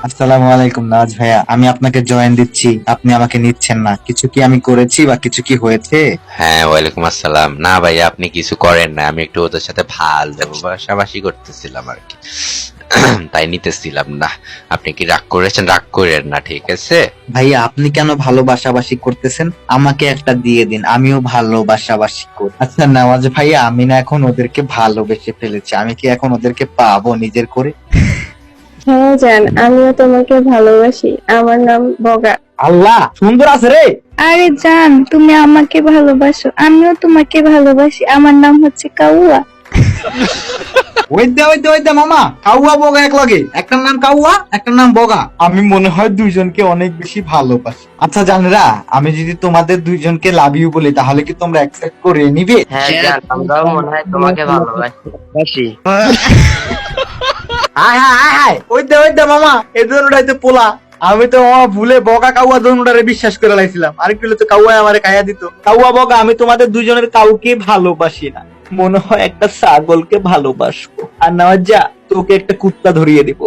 আসসালামু আলাইকুম নাজ ভাইয়া, আমি আপনাকে জয়েন দিচ্ছি, আপনি আমাকে নিচ্ছেন না। কিছু কি আমি করেছি বা কিছু কি হয়েছে? হ্যাঁ, ওয়ালাইকুম আসসালাম। না ভাই, আপনি কিছু করেন না, আমি একটু ওদের সাথে ভালোবাসাবাসি করতেছিলাম আর কি। তাই নিতেছিলাম না। আপনি কি রাগ করেছেন? রাগ করেন না, ঠিক আছে? ভাইয়া আপনি কেন ভালোবাসাবাসি করতেছেন? আমাকে একটা দিয়ে দিন, আমিও ভালোবাসাবাসি করি। আচ্ছা নওয়াজ ভাইয়া, আমি না এখন ওদেরকে ভালোবেসে ফেলেছি, আমি কি এখন ওদেরকে পাবো নিজের করে? হ্যাঁ জান, আমিও তোমাকে ভালোবাসি। আমার নাম বগা। আল্লাহ, সুন্দর আছে রে। আরে জান, তুমি আমাকে ভালোবাসো, আমিও তোমাকে ভালোবাসি। আমার নাম হচ্ছে কাউয়া। ওই দে মামা, কাউয়া বগা এক লগে, একটার নাম কাউয়া, একটার নাম বগা। আমি মনে হয় দুইজনকে অনেক বেশি ভালোবাসি। আচ্ছা জানেরা, আমি যদি তোমাদের দুইজনকে লাভ ইউ বলি, তাহলে কি তোমরা অ্যাকসেপ্ট করে নিবে? হ্যাঁ জান, আমরাও মনে হয় তোমাকে ভালোবাসি। হায় হায় হায় হায়, ওই দে মামা, এই দুটাইতে পোলা। আমি তো মামা ভুলে বগা কাউয়া দুটারে বিশ্বাস করে লাইছিলাম, আরেকটু হলে তো কাউয়া আমারে খাইয়া দিত। কাউয়া বগা, আমি তোমাদের দুইজনের কাউকে ভালোবাসি না, মনে হয় একটা ছাগলকে ভালোবাসবো। আর না যা, তোকে একটা কুত্তা ধরিয়ে দিব।